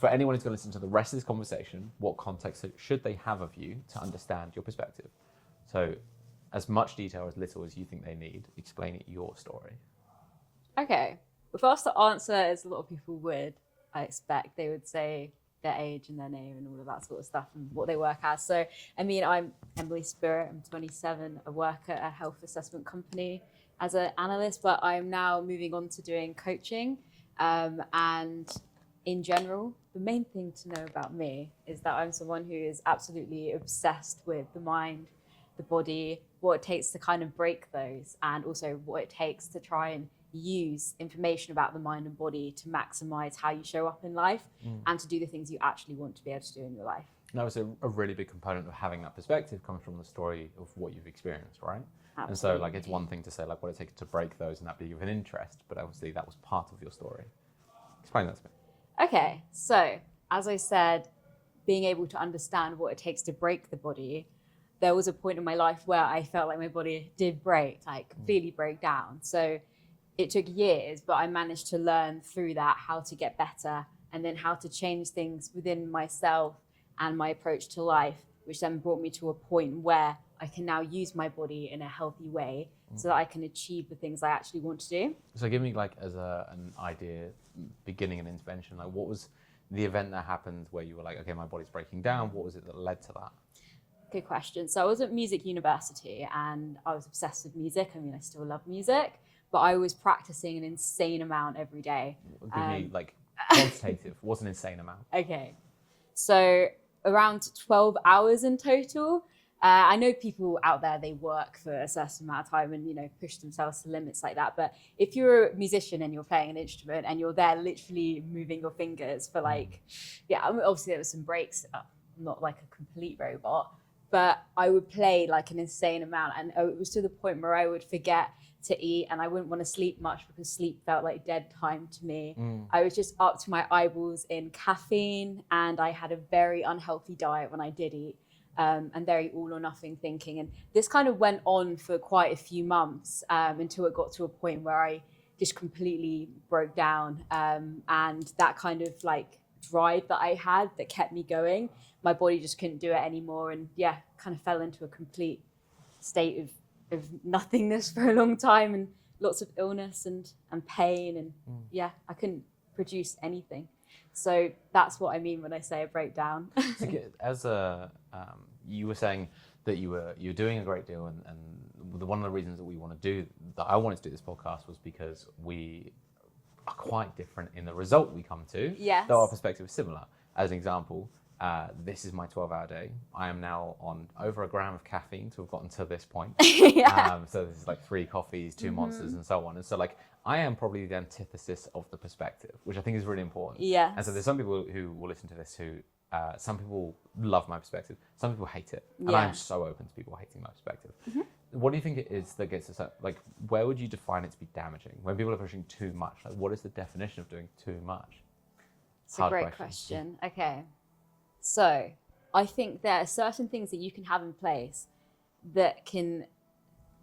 for anyone who's going to listen to the rest of this conversation, what context should they have of you to understand your perspective? So as much detail, as little as you think they need, explain it your story. Okay. Well, first to answer, as a lot of people would, I expect, they would say their age and their name and all of that sort of stuff and what they work as. So, I mean, I'm Emily Spirit. I'm 27. I work at a health assessment company as an analyst, but I'm now moving on to doing coaching. And in general, the main thing to know about me is that I'm someone who is absolutely obsessed with the mind, the body, what it takes to kind of break those, and also what it takes to try and use information about the mind and body to maximize how you show up in life and to do the things you actually want to be able to do in your life. That was a really big component of having that perspective comes from the story of what you've experienced, right? Absolutely. And so like it's one thing to say like what it takes to break those and that be of an interest, but obviously that was part of your story. Explain that to me. Okay, so as I said, being able to understand what it takes to break the body, there was a point in my life where I felt like my body did break, like completely break down. So it took years, but I managed to learn through that how to get better and then how to change things within myself and my approach to life, which then brought me to a point where I can now use my body in a healthy way so that I can achieve the things I actually want to do. So give me like as an idea, beginning an intervention, like what was the event that happened where you were like, okay, my body's breaking down. What was it that led to that? Good question. So I was at music university and I was obsessed with music. I mean, I still love music, but I was practicing an insane amount every day. Give me like quantitative, what's an insane amount? Okay. So around 12 hours in total. I know people out there, they work for a certain amount of time and, you know, push themselves to limits like that. But if you're a musician and you're playing an instrument and you're there literally moving your fingers for like, I mean, obviously there was some breaks, I'm not like a complete robot, but I would play like an insane amount. And it was to the point where I would forget to eat and I wouldn't want to sleep much because sleep felt like dead time to me. I was just up to my eyeballs in caffeine and I had a very unhealthy diet when I did eat. And very all or nothing thinking. And this kind of went on for quite a few months until it got to a point where I just completely broke down. And that kind of like drive that I had that kept me going, my body just couldn't do it anymore. And kind of fell into a complete state of nothingness for a long time and lots of illness and pain. And I couldn't produce anything. So that's what I mean when I say a breakdown. As you were saying that you're doing a great deal, and one of the reasons that I wanted to do this podcast was because we are quite different in the result we come to. Yes. Though our perspective is similar. As an example, this is my 12-hour day. I am now on over a gram of caffeine to have gotten to this point. So this is like 3 coffees, 2 monsters, and so on. And so like I am probably the antithesis of the perspective, which I think is really important. Yes. And so there's some people who will listen to this who, some people love my perspective, some people hate it. And I'm so open to people hating my perspective. What do you think it is that gets us up? Like, where would you define it to be damaging? When people are pushing too much, like what is the definition of doing too much? It's a great question. Okay. So I think there are certain things that you can have in place that can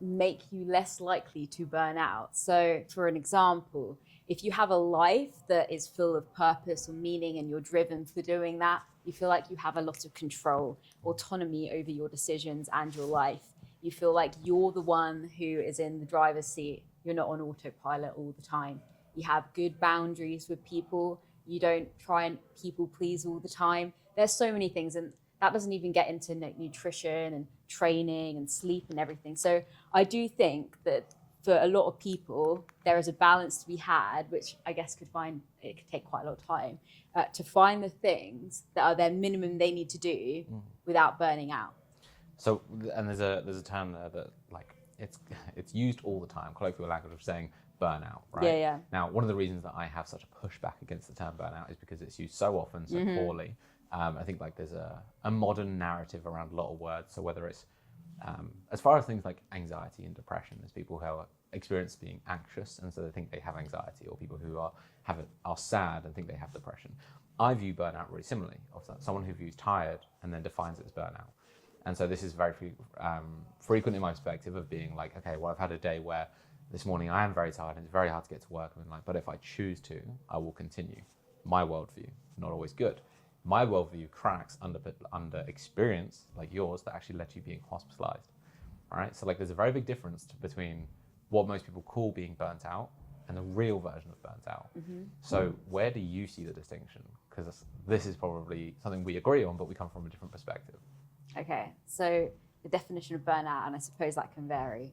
make you less likely to burn out. So for an example, if you have a life that is full of purpose or meaning and you're driven for doing that, you feel like you have a lot of control, autonomy over your decisions and your life. You feel like you're the one who is in the driver's seat. You're not on autopilot all the time. You have good boundaries with people. You don't try and people please all the time. There's so many things, and that doesn't even get into nutrition and training and sleep and everything. So I do think that for a lot of people, there is a balance to be had, which I guess could take quite a lot of time, to find the things that are their minimum they need to do without burning out. So, and there's a term there that like it's used all the time, colloquial language of saying burnout, right? Yeah. Now, one of the reasons that I have such a pushback against the term burnout is because it's used so often, so poorly. I think like there's a modern narrative around a lot of words. So whether it's as far as things like anxiety and depression, there's people who are experience being anxious and so they think they have anxiety, or people who are sad and think they have depression. I view burnout really similarly, of someone who views tired and then defines it as burnout. And so this is very frequent in my perspective of being like, okay, well, I've had a day where this morning I am very tired and it's very hard to get to work. And I'm like, but if I choose to, I will continue. my worldview, not always good. My worldview cracks under experience like yours that actually led to you being hospitalized. All right. So like there's a very big difference between what most people call being burnt out and the real version of burnt out. So where do you see the distinction? Because this is probably something we agree on, but we come from a different perspective. Okay, so the definition of burnout, and I suppose that can vary.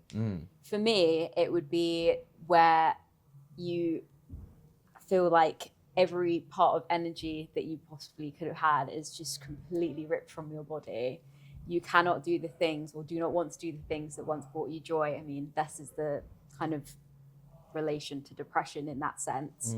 For me, it would be where you feel like every part of energy that you possibly could have had is just completely ripped from your body. You cannot do the things, or do not want to do the things that once brought you joy. I mean, this is the kind of relation to depression in that sense.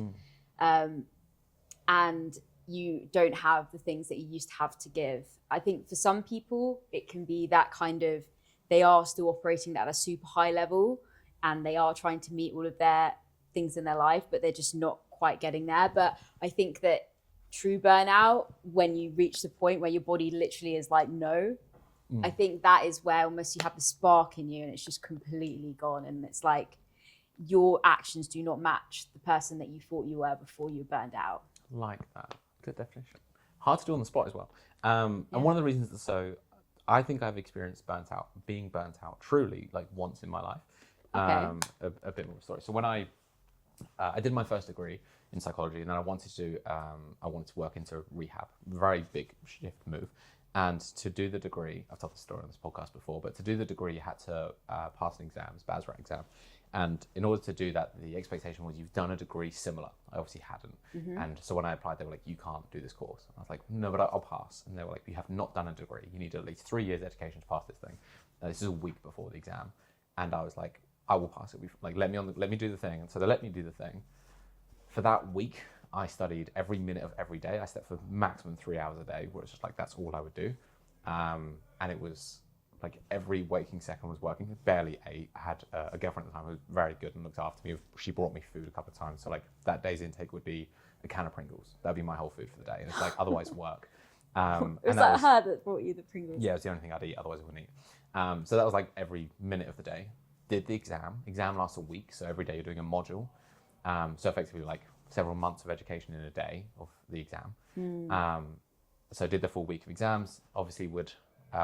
And you don't have the things that you used to have to give. I think for some people, it can be that kind of, they are still operating at a super high level and they are trying to meet all of their things in their life, but they're just not quite getting there. But I think that true burnout, when you reach the point where your body literally is like, no, I think that is where almost you have the spark in you and it's just completely gone. And it's like your actions do not match the person that you thought you were before you burned out. Like that. Good definition. Hard to do on the spot as well. And one of the reasons so I think I've experienced being burnt out truly like once in my life. A bit more of a story. So when I did my first degree in psychology, and then I wanted to work into rehab. Very big shift move. And to do the degree, I've told the story on this podcast before, but to do the degree, you had to pass an exam, BASRAT exam. And in order to do that, the expectation was you've done a degree similar. I obviously hadn't. And so when I applied, they were like, you can't do this course. And I was like, no, but I'll pass. And they were like, you have not done a degree. You need at least 3 years education to pass this thing. This is a week before the exam. And I was like, I will pass it. Like, let me do the thing. And so they let me do the thing. For that week, I studied every minute of every day. I slept for maximum 3 hours a day, where it's just like, that's all I would do. And it was like every waking second was working. Barely ate. I had a girlfriend at the time who was very good and looked after me. She brought me food a couple of times. So like that day's intake would be a can of Pringles. That'd be my whole food for the day. And it's like otherwise work. Was that her that brought you the Pringles? Yeah, it was the only thing I'd eat. Otherwise I wouldn't eat. So that was like every minute of the day. Did the exam. Exam lasts a week. So every day you're doing a module. So effectively like several months of education in a day of the exam. So did the full week of exams. Obviously would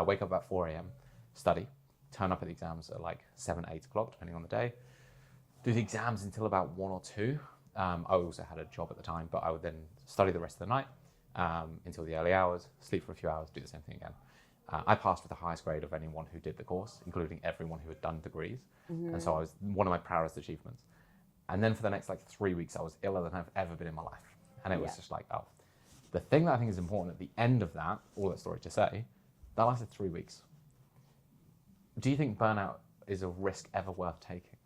wake up at 4 a.m. study, turn up at the exams at like 7, 8 o'clock, depending on the day. Do the exams until about 1 or 2. I also had a job at the time, but I would then study the rest of the night until the early hours, sleep for a few hours, do the same thing again. I passed with the highest grade of anyone who did the course, including everyone who had done degrees. And so I was one of my proudest achievements. And then for the next like 3 weeks, I was iller than I've ever been in my life. And it was just like, oh. The thing that I think is important at the end of that, all that story to say, that lasted 3 weeks. Do you think burnout is a risk ever worth taking?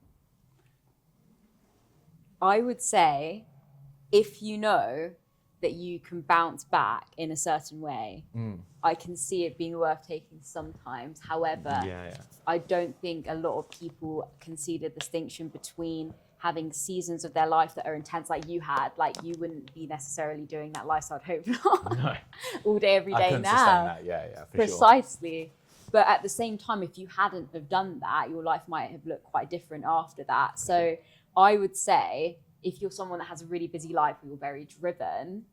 I would say if you know that you can bounce back in a certain way, I can see it being worth taking sometimes. However, I don't think a lot of people can see the distinction between having seasons of their life that are intense like you had. Like you wouldn't be necessarily doing that lifestyle, I'd hope not, No. all day, every day I couldn't now. sustain that, for Precisely. Sure. But at the same time, if you hadn't have done that, your life might have looked quite different after that. So I would say if you're someone that has a really busy life or you're very driven,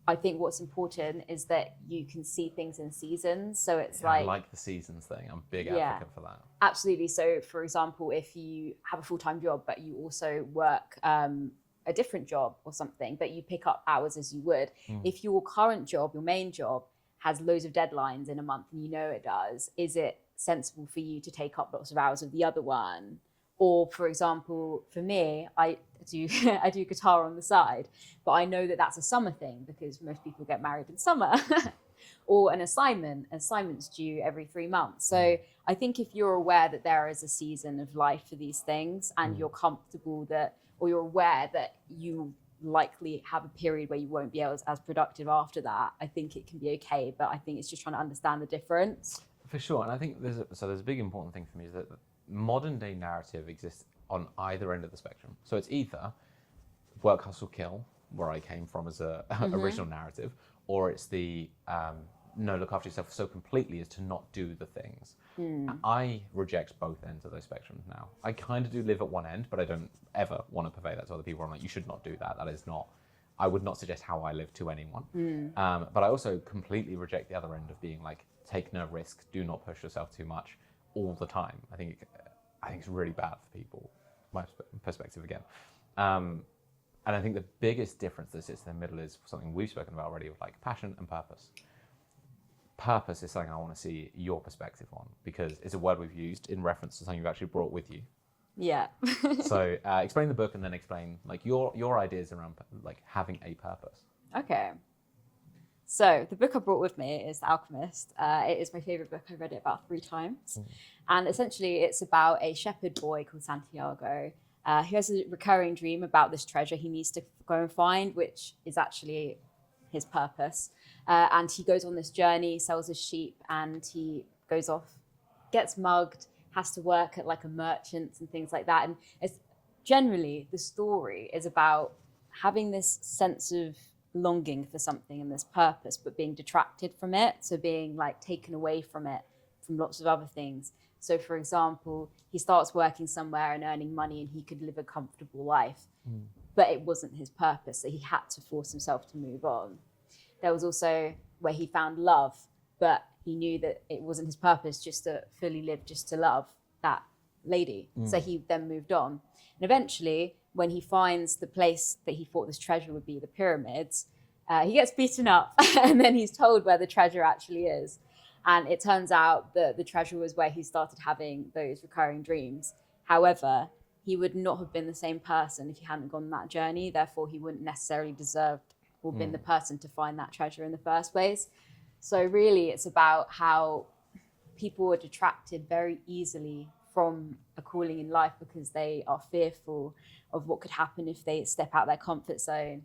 I think what's important is that you can see things in seasons. So it's I like the seasons thing. I'm a big advocate for that. Absolutely. So for example, if you have a full-time job, but you also work a different job or something, but you pick up hours as you would. If your current job, your main job, has loads of deadlines in a month and you know it does, is it sensible for you to take up lots of hours of the other one? Or for example, for me, I do guitar on the side, but I know that that's a summer thing because most people get married in summer. Or an assignment's due every 3 months. So I think if you're aware that there is a season of life for these things and you're comfortable that, or you're aware that you likely have a period where you won't be as productive after that, I think it can be okay. But I think it's just trying to understand the difference. For sure. And I think there's a big important thing for me is that modern day narrative exists on either end of the spectrum. So it's either work, hustle, kill, where I came from as a original narrative, or it's the no, look after yourself so completely as to not do the things. I reject both ends of those spectrums now. I kind of do live at one end, but I don't ever want to purvey that to other people. I'm like, you should not do that. That is not I would not suggest how I live to anyone. But I also completely reject the other end of being like, take no risk, do not push yourself too much all the time. I think it's really bad for people, my perspective again. And I think the biggest difference that sits in the middle is something we've spoken about already, of like passion and purpose. Purpose is something I want to see your perspective on, because it's a word we've used in reference to something you've actually brought with you. Yeah. So explain the book and then explain like your ideas around like having a purpose. Okay. So the book I brought with me is The Alchemist. It is my favorite book. I read it about 3 times. And essentially it's about a shepherd boy called Santiago who has a recurring dream about this treasure he needs to go and find, which is actually his purpose. And he goes on this journey, sells his sheep, and he goes off, gets mugged, has to work at like a merchant's and things like that. And it's generally the story is about having this sense of longing for something and this purpose, but being detracted from it. So being like taken away from it, from lots of other things. So for example, he starts working somewhere and earning money and he could live a comfortable life, but it wasn't his purpose. So he had to force himself to move on. There was also where he found love, but he knew that it wasn't his purpose just to fully live, just to love that lady. So he then moved on. And eventually, when he finds the place that he thought this treasure would be, the pyramids, he gets beaten up and then he's told where the treasure actually is. And it turns out that the treasure was where he started having those recurring dreams. However, he would not have been the same person if he hadn't gone that journey. Therefore, he wouldn't necessarily deserved or been the person to find that treasure in the first place. So really, it's about how people are detracted very easily from a calling in life because they are fearful of what could happen if they step out their comfort zone,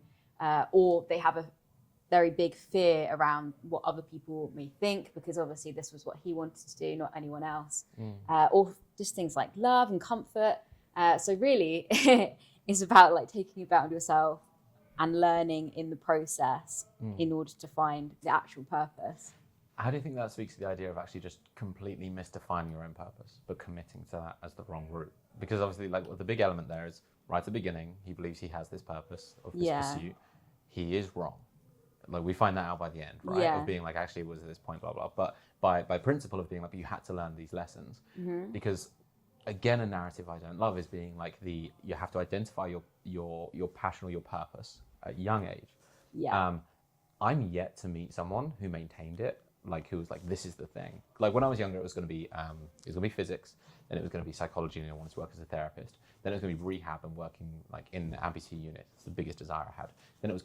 or they have a very big fear around what other people may think, because obviously this was what he wanted to do, not anyone else, or just things like love and comfort. So really, it's about like taking it back on yourself and learning in the process in order to find the actual purpose. How do you think that speaks to the idea of actually just completely misdefining your own purpose, but committing to that as the wrong route? Because obviously, like the big element there is right at the beginning, he believes he has this purpose of this pursuit. He is wrong. Like we find that out by the end, right? Of being like, actually, it was at this point, blah, blah. But by principle of being like, you had to learn these lessons. Because again, a narrative I don't love is being like you have to identify your passion or your purpose at a young age. I'm yet to meet someone who maintained it, like who was like, this is the thing. Like when I was younger, it was going to be physics, then it was going to be psychology, and I wanted to work as a therapist. Then it was going to be rehab and working like in the amputee unit. It's the biggest desire I had. Then it was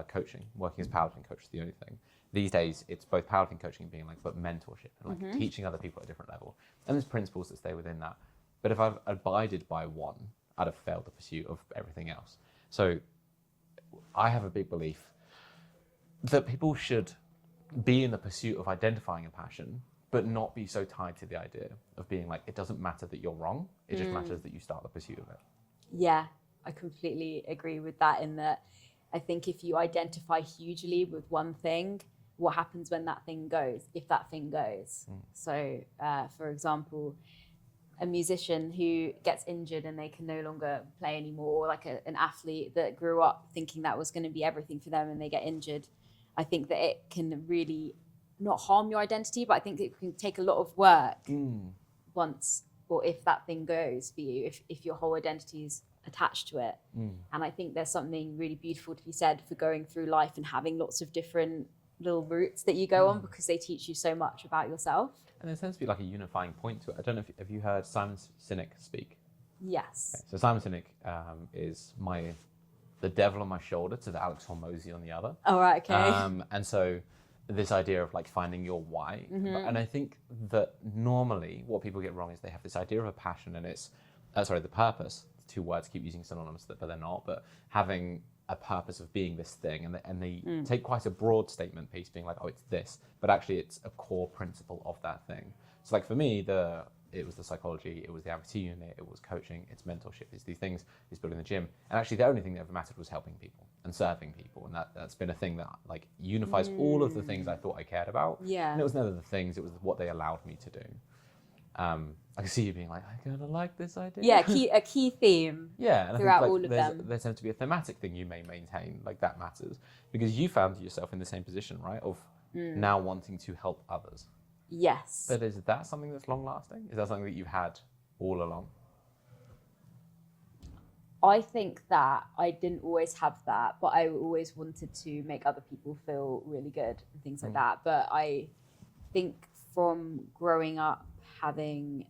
coaching, working as powerlifting coach is the only thing. These days, it's both powerlifting coaching and being like, but mentorship and like teaching other people at a different level. And there's principles that stay within that. But if I've abided by one, I'd have failed the pursuit of everything else. So I have a big belief that people should be in the pursuit of identifying a passion, but not be so tied to the idea of being like, it doesn't matter that you're wrong. It just matters that you start the pursuit of it. Yeah, I completely agree with that, in that I think if you identify hugely with one thing, what happens when that thing goes, if that thing goes? So, for example, a musician who gets injured and they can no longer play anymore, or like an athlete that grew up thinking that was going to be everything for them and they get injured, I think that it can really not harm your identity, but I think it can take a lot of work once, or if that thing goes for you, if your whole identity is attached to it. And I think there's something really beautiful to be said for going through life and having lots of different little routes that you go on, because they teach you so much about yourself. And there tends to be like a unifying point to it. I don't know have you heard Simon Sinek speak? Yes. Okay, so Simon Sinek is the devil on my shoulder to the Alex Hormozy on the other. Oh, right, okay. And so this idea of like finding your why. And I think that normally what people get wrong is they have this idea of a passion, and it's, the purpose. 2 words keep using synonymous, but they're not. But having a purpose of being this thing, and they take quite a broad statement piece, being like, oh, it's this, but actually it's a core principle of that thing. So like for me, it was the psychology, it was the amputee unit, it was coaching, it's mentorship, it's these things, it's building the gym. And actually the only thing that ever mattered was helping people and serving people. And that's been a thing that like unifies all of the things I thought I cared about. Yeah. And it was never the things, it was what they allowed me to do. I can see you being like, I kind of like this idea. Yeah, a key theme Yeah, and throughout I think, all of them. there tends to be a thematic thing you may maintain, like that matters, because you found yourself in the same position, right? Of now wanting to help others. Yes. But is that something that's long lasting? Is that something that you've had all along? I think that I didn't always have that, but I always wanted to make other people feel really good and things like that. But I think from growing up, having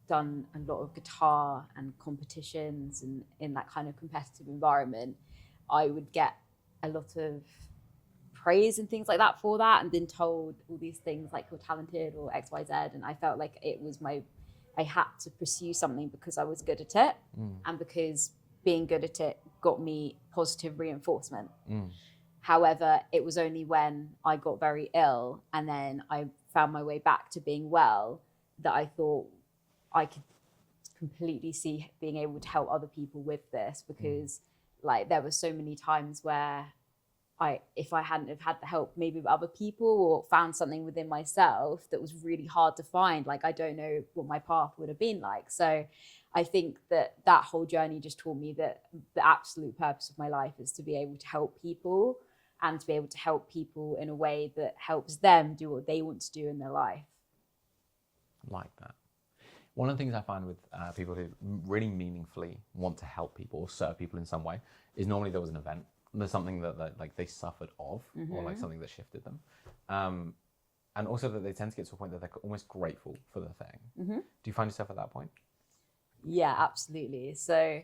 done a lot of guitar and competitions and in that kind of competitive environment, I would get a lot of praise and things like that for that, and been told all these things like you're talented or XYZ. And I felt like it was I had to pursue something because I was good at it, and because being good at it got me positive reinforcement. However, it was only when I got very ill and then I found my way back to being well that I thought I could completely see being able to help other people with this, because like there were so many times where if I hadn't have had the help maybe of other people or found something within myself that was really hard to find, like I don't know what my path would have been like. So I think that whole journey just taught me that the absolute purpose of my life is to be able to help people, and to be able to help people in a way that helps them do what they want to do in their life. Like that. One of the things I find with people who really meaningfully want to help people or serve people in some way is normally there was an event. There's something that like they suffered of, or like something that shifted them. And also that they tend to get to a point that they're almost grateful for the thing. Do you find yourself at that point? Yeah, absolutely. So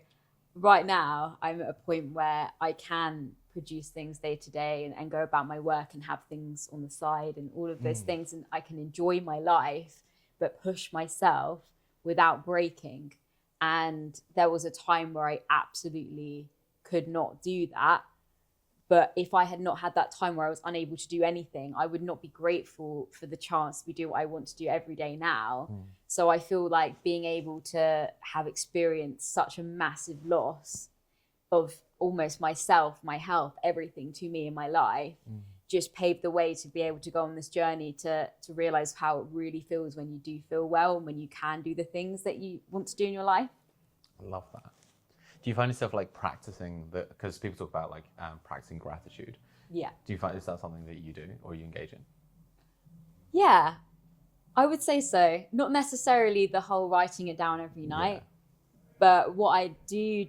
right now I'm at a point where I can produce things day to day and go about my work and have things on the side and all of those things, and I can enjoy my life but push myself without breaking. And there was a time where I absolutely could not do that. But if I had not had that time where I was unable to do anything, I would not be grateful for the chance to do what I want to do every day now. So I feel like being able to have experienced such a massive loss of almost myself, my health, everything to me in my life, just paved the way to be able to go on this journey to realize how it really feels when you do feel well and when you can do the things that you want to do in your life. I love that. Do you find yourself like practicing that? Because people talk about like practicing gratitude. Yeah. Do you find, is that something that you do or you engage in? Yeah, I would say so. Not necessarily the whole writing it down every night, but what I do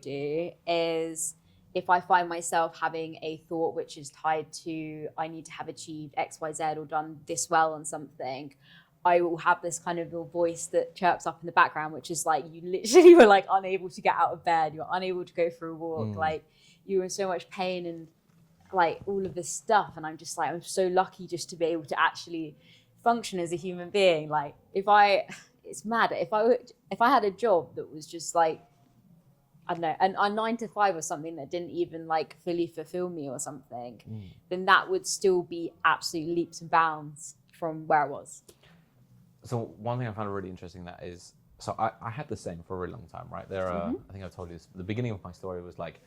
is if I find myself having a thought which is tied to I need to have achieved X, Y, Z or done this well on something, I will have this kind of little voice that chirps up in the background, which is like, you literally were like unable to get out of bed. You're unable to go for a walk. Like you were in so much pain and like all of this stuff. And I'm just like, I'm so lucky just to be able to actually function as a human being. Like it's mad. If I had a job that was just like, I don't know, a 9 to 5 or something that didn't even like fully fulfill me or something, then that would still be absolute leaps and bounds from where I was. So one thing I found really interesting that is, so I had the same for a really long time, right? There are, I think I've told you this, the beginning of my story was like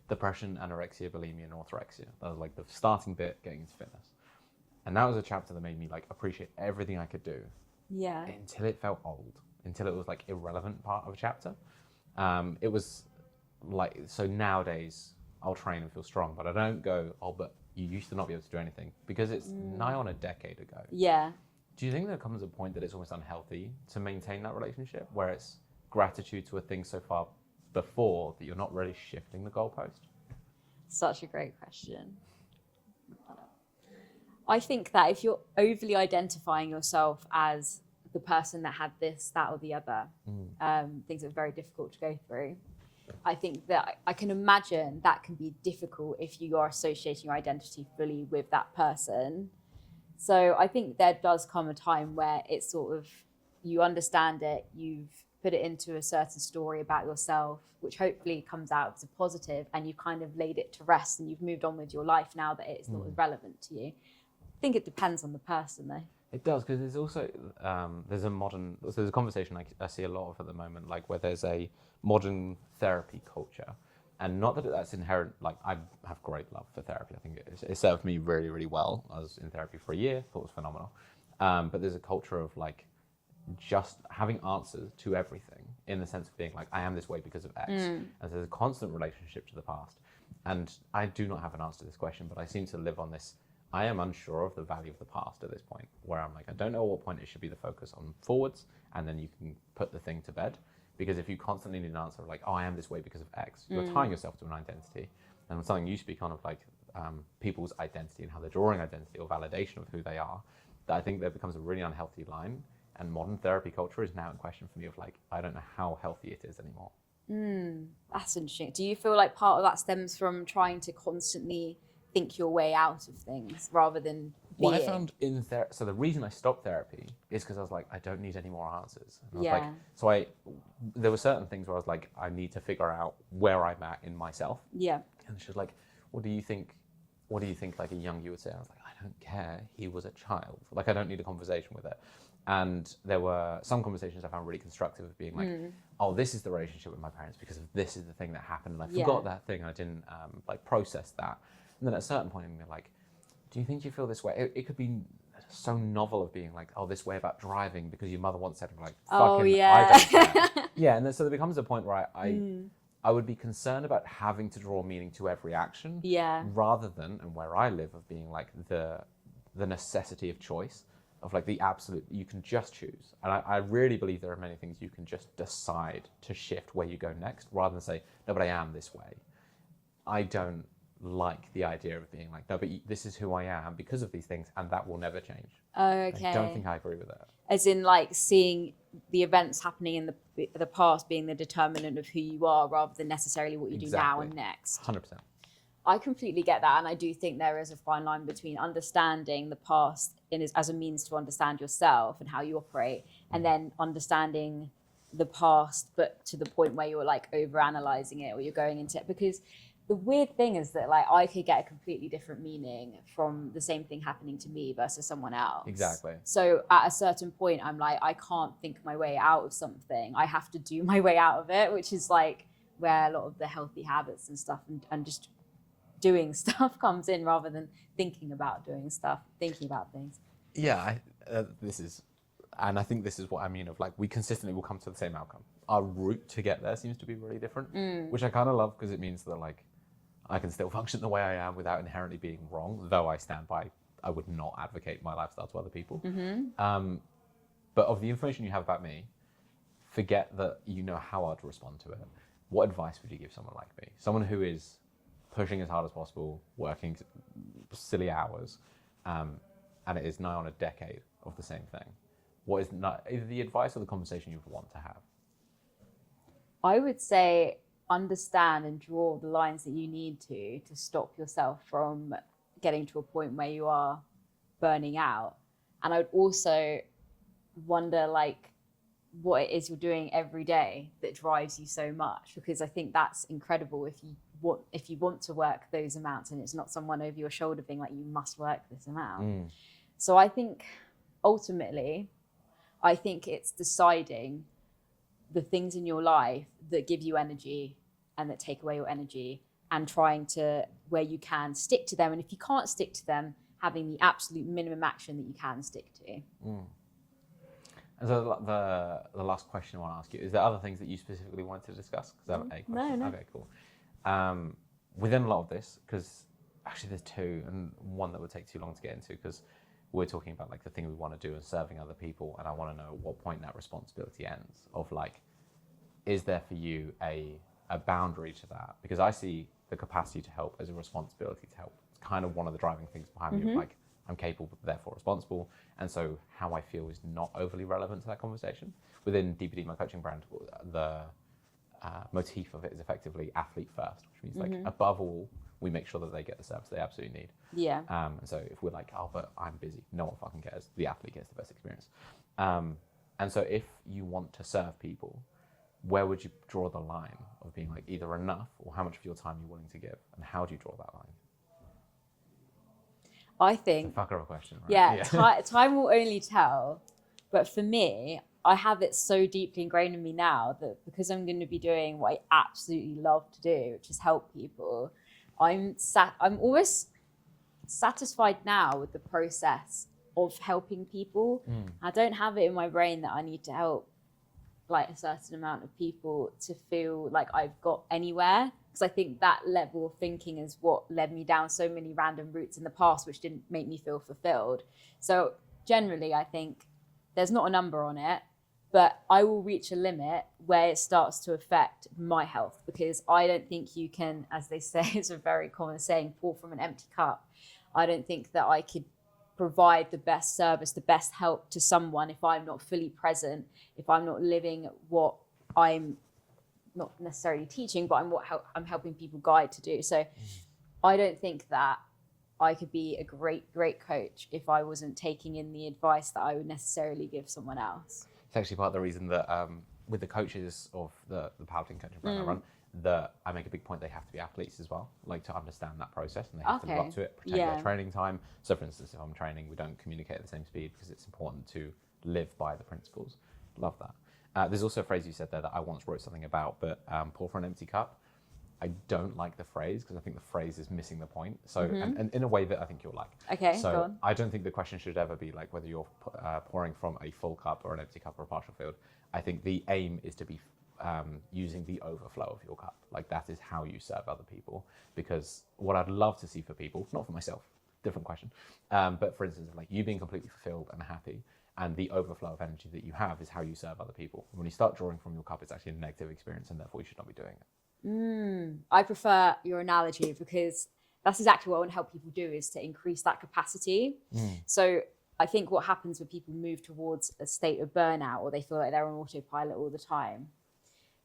depression, anorexia, bulimia, and orthorexia. That was like the starting bit, getting into fitness. And that was a chapter that made me like appreciate everything I could do. Yeah. Until it felt old, until it was like irrelevant part of a chapter. It was like, so nowadays I'll train and feel strong, but I don't go, oh, but you used to not be able to do anything, because it's nigh on a decade ago. Yeah. Do you think there comes a point that it's almost unhealthy to maintain that relationship where it's gratitude to a thing so far before that you're not really shifting the goalpost? Such a great question. I think that if you're overly identifying yourself as the person that had this, that, or the other, things that are very difficult to go through, I think that I can imagine that can be difficult if you are associating your identity fully with that person. So I think there does come a time where it's sort of, you understand it, you've put it into a certain story about yourself, which hopefully comes out as a positive, and you've kind of laid it to rest and you've moved on with your life now that it's not as relevant to you. I think it depends on the person though. It does, because there's also, there's a conversation I see a lot of at the moment, like where there's a modern therapy culture. And not that that's inherent, like I have great love for therapy. I think it served me really, really well. I was in therapy for a year, thought it was phenomenal. But there's a culture of like just having answers to everything, in the sense of being like, I am this way because of X. And there's a constant relationship to the past. And I do not have an answer to this question, but I seem to live on this. I am unsure of the value of the past at this point, where I'm like, I don't know at what point it should be the focus on forwards, and then you can put the thing to bed. Because if you constantly need an answer of like, oh, I am this way because of X, you're tying yourself to an identity. And something you speak on of like people's identity and how they're drawing identity or validation of who they are, that I think there becomes a really unhealthy line. And modern therapy culture is now in question for me of like, I don't know how healthy it is anymore. That's interesting. Do you feel like part of that stems from trying to constantly think your way out of things rather than being? What I found in therapy, so the reason I stopped therapy is because I was like, I don't need any more answers. And I was like, so there were certain things where I was like, I need to figure out where I'm at in myself. Yeah. And she was like, what do you think like a young you would say? I was like, I don't care. He was a child. Like, I don't need a conversation with it. And there were some conversations I found really constructive of being like, oh, this is the relationship with my parents because of this is the thing that happened. And I forgot that thing. I didn't like process that. And then at a certain point, I'm like, do you think you feel this way? It could be so novel of being like, oh, this way about driving because your mother once said, like, fucking, I don't care. Yeah, and then so there becomes a point where I would be concerned about having to draw meaning to every action, rather than, and where I live, of being like the necessity of choice, of like the absolute, you can just choose. And I really believe there are many things you can just decide to shift where you go next, rather than say, no, but I am this way. I don't like the idea of being like, no, but this is who I am because of these things, and that will never change. Okay. I don't think I agree with that. As in, like, seeing the events happening in the past being the determinant of who you are, rather than necessarily what you do now and next. 100%. I completely get that, and I do think there is a fine line between understanding the past as a means to understand yourself and how you operate, and then understanding the past, but to the point where you're like over-analyzing it, or you're going into it. Because the weird thing is that, like, I could get a completely different meaning from the same thing happening to me versus someone else. Exactly. So at a certain point, I'm like, I can't think my way out of something. I have to do my way out of it, which is like where a lot of the healthy habits and stuff and just doing stuff comes in, rather than thinking about doing stuff, thinking about things. Yeah, and I think this is what I mean of like, we consistently will come to the same outcome. Our route to get there seems to be really different, which I kind of love, because it means that like I can still function the way I am without inherently being wrong, though I stand by, I would not advocate my lifestyle to other people. But of the information you have about me, forget that you know how I'd respond to it. What advice would you give someone like me? Someone who is pushing as hard as possible, working silly hours, and it is nigh on a decade of the same thing. What is not either the advice or the conversation you would want to have? I would say understand and draw the lines that you need to stop yourself from getting to a point where you are burning out. And I would also wonder, like, what it is you're doing every day that drives you so much, because I think that's incredible if you want to work those amounts, and it's not someone over your shoulder being like, you must work this amount. So I think ultimately, I think it's deciding the things in your life that give you energy and that take away your energy, and trying to, where you can, stick to them. And if you can't stick to them, having the absolute minimum action that you can stick to. And so the last question I want to ask you, is there other things that you specifically wanted to discuss? Because I have a question. No. Okay, cool. Within a lot of this, because actually there's two, and one that would take too long to get into, because we're talking about like the thing we want to do and serving other people, and I want to know at what point that responsibility ends, of like, is there for you a boundary to that? Because I see the capacity to help as a responsibility to help. It's kind of one of the driving things behind me, of like, I'm capable, therefore responsible. And so how I feel is not overly relevant to that conversation. Within DPD, my coaching brand, the motif of it is effectively athlete first, which means like, above all, we make sure that they get the service they absolutely need. Yeah. And so if we're like, oh, but I'm busy, no one fucking cares. The athlete gets the best experience. And so if you want to serve people, where would you draw the line of being like either enough, or how much of your time you're willing to give? And how do you draw that line? I think, it's a fucker of a question, right? Yeah. Time will only tell. But for me, I have it so deeply ingrained in me now that because I'm going to be doing what I absolutely love to do, which is help people, I'm almost satisfied now with the process of helping people. I don't have it in my brain that I need to help like a certain amount of people to feel like I've got anywhere, because I think that level of thinking is what led me down so many random routes in the past which didn't make me feel fulfilled. So generally I think there's not a number on it, but I will reach a limit where it starts to affect my health, because I don't think you can, as they say, it's a very common saying, pour from an empty cup. I don't think that I could provide the best service, the best help to someone if I'm not fully present, if I'm not living what I'm not necessarily teaching, but I'm helping people guide to do. So I don't think that I could be a great coach if I wasn't taking in the advice that I would necessarily give someone else. It's actually part of the reason that with the coaches of the powerlifting coaching program I run, that I make a big point they have to be athletes as well, like to understand that process, and they have to live up to it, protect their training time. So for instance, if I'm training, we don't communicate at the same speed because it's important to live by the principles. Love that. There's also a phrase you said there that I once wrote something about, but pour from an empty cup. I don't like the phrase because I think the phrase is missing the point. So, and in a way that I think you'll like. Okay, so go on. I don't think the question should ever be like whether you're pouring from a full cup or an empty cup or a partial filled. I think the aim is to be using the overflow of your cup. Like that is how you serve other people. Because what I'd love to see for people, not for myself, different question, but for instance, like you being completely fulfilled and happy, and the overflow of energy that you have is how you serve other people. When you start drawing from your cup, it's actually a negative experience, and therefore you should not be doing it. I prefer your analogy, because that's exactly what I want to help people do, is to increase that capacity. So I think what happens when people move towards a state of burnout, or they feel like they're on autopilot all the time,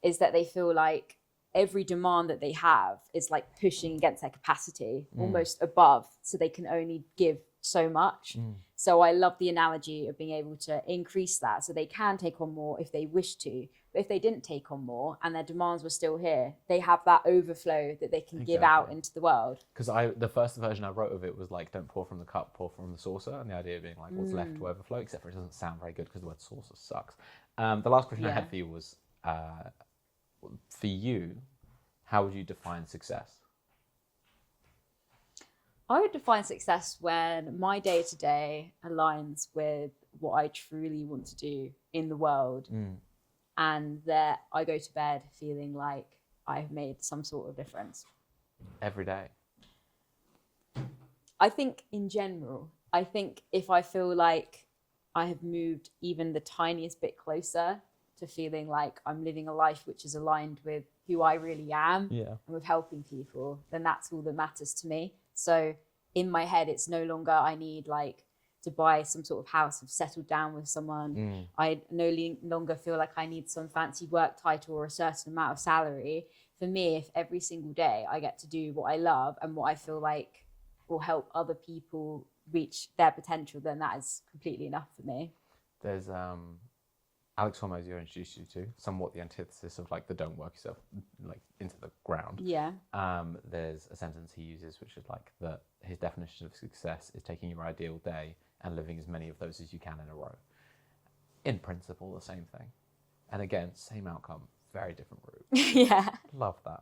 is that they feel like every demand that they have is like pushing against their capacity, almost above, so they can only give so much. So I love the analogy of being able to increase that so they can take on more if they wish to. But if they didn't take on more and their demands were still here, they have that overflow that they can give out into the world. Because the first version I wrote of it was like, don't pour from the cup, pour from the saucer. And the idea being like, what's left to overflow, except for it doesn't sound very good because the word saucer sucks. The last question I had for you was, for you, how would you define success? I would define success when my day-to-day aligns with what I truly want to do in the world, and that I go to bed feeling like I've made some sort of difference. Every day? I think in general, I think if I feel like I have moved even the tiniest bit closer to feeling like I'm living a life which is aligned with who I really am and with helping people, then that's all that matters to me. So in my head, it's no longer I need like to buy some sort of house, I've settled down with someone. I no longer feel like I need some fancy work title or a certain amount of salary. For me, if every single day I get to do what I love and what I feel like will help other people reach their potential, then that is completely enough for me. There's Alex Hormozy I introduced you to, somewhat the antithesis of like the don't work yourself like into the ground. Yeah. There's a sentence he uses which is like that his definition of success is taking your ideal day and living as many of those as you can in a row. In principle, the same thing. And again, same outcome, very different route. Yeah. Love that.